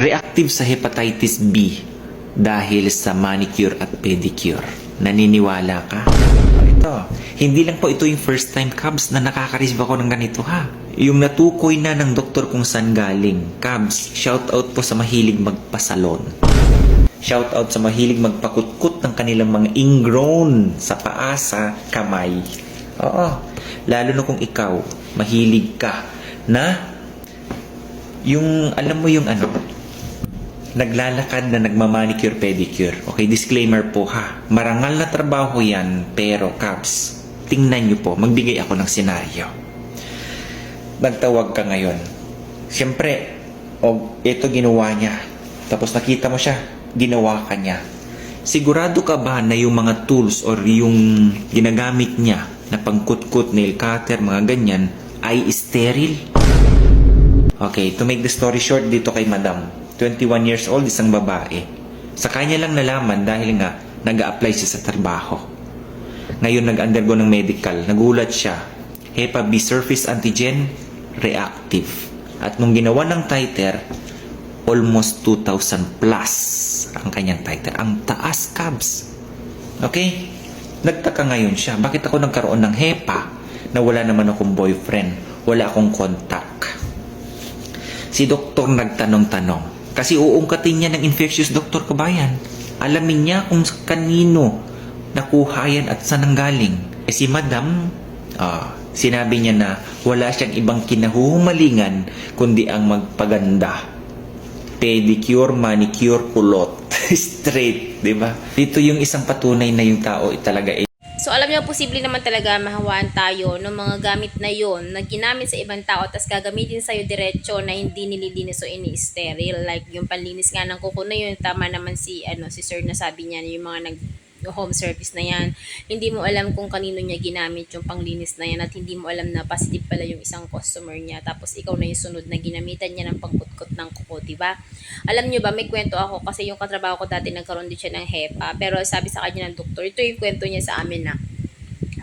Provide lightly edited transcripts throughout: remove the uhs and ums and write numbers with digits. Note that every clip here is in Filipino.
Reactive sa hepatitis B dahil sa manicure at pedicure. Naniniwala ka? Ito, hindi lang po ito yung first time, Cubs, na nakaka-receive ako ng ganito, ha? Yung natukoy na ng doktor kung saan galing. Cubs, shout out po sa mahilig magpasalon. Shout out sa mahilig magpakutkot ng kanilang mga ingrown sa paa, sa kamay. Oo, lalo na kung ikaw, mahilig ka na yung, alam mo yung ano, naglalakad na nagmamanicure pedicure. Okay, disclaimer po ha. Marangal na trabaho yan, pero Cubs, tingnan nyo po, magbigay ako ng senaryo. Nagtawag ka ngayon. Siyempre, ito ginawa niya. Tapos nakita mo siya, ginawa ka niya. Sigurado ka ba na yung mga tools or yung ginagamit niya na pangkutkot, nail cutter, mga ganyan, ay sterile? Okay, to make the story short dito kay Madam. 21 years old, isang babae. Sa kanya lang nalaman dahil nga nag-a-apply siya sa trabaho. Ngayon nag-undergo ng medical. Nagulat siya. Hepa B surface antigen reactive. At nung ginawa ng titer, almost 2,000 plus ang kanyang titer. Ang taas, Cubs. Okay? Nagtaka ngayon siya. Bakit ako nagkaroon ng hepa na wala naman akong boyfriend? Wala akong contact. Si doktor nagtanong-tanong. Kasi uungkatin niya ng infectious doctor, kabayan. Alamin niya kung kanino nakuha yan at saan nanggaling. Si Madam, sinabi niya na wala siyang ibang kinahuhumalingan kundi ang magpaganda. Pedicure, manicure, kulot. Straight, di ba? Dito yung isang patunay na yung tao talaga So, alam niyo, posible naman talaga mahawaan tayo ng mga gamit na yon na ginamit sa ibang tao tapos gagamitin sa'yo diretso na hindi nililinis o ini-sterile. Like, yung panlinis nga ng kuko na yun, tama naman si sir na sabi niya, yung mga home service na yan. Hindi mo alam kung kanino niya ginamit yung panglinis na yan at hindi mo alam na positive pala yung isang customer niya. Tapos, ikaw na yung sunod na ginamitan niya ng pangkutkot ng kuko, diba? Alam niyo ba, may kwento ako kasi yung katrabaho ko dati nagkaroon din siya ng HEPA. Pero sabi sa kanya ng doktor, ito yung kwento niya sa amin na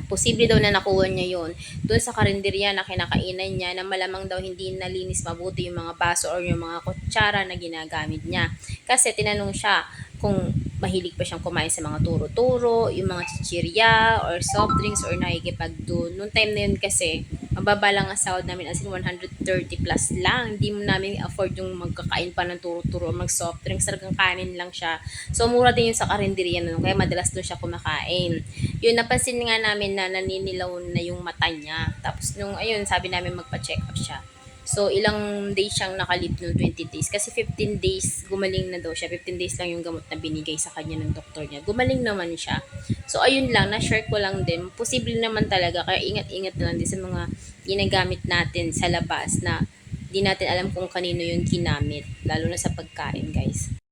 posible daw na nakuha niya yon doon sa karinderya na kinakainan niya na malamang daw hindi nalinis mabuti yung mga baso or yung mga kutsara na ginagamit niya. Kasi tinanong siya kung mahilig pa siyang kumain sa mga turo-turo, yung mga chichirya or soft drinks or nakikipagdo. Noong time na yun kasi, mababa lang ang sahod namin as in 130 plus lang. Hindi mo namin afford yung magkakain pa ng turo-turo o mag soft drinks. Talagang kanin lang siya. So, mura din yun sa karinderya nun. Kaya madalas doon siya kumakain. Yun, napansin nga namin na naninilaw na yung mata niya. Tapos, nung ayun, sabi namin magpa-check up siya. So, ilang days siyang nakalip nung 20 days. Kasi 15 days, gumaling na daw siya. 15 days lang yung gamot na binigay sa kanya ng doktor niya. Gumaling naman siya. So, ayun lang, na-share ko lang din. Posible naman talaga. Kaya ingat-ingat lang din sa mga ginagamit natin sa labas na di natin alam kung kanino yung ginamit. Lalo na sa pagkain, guys.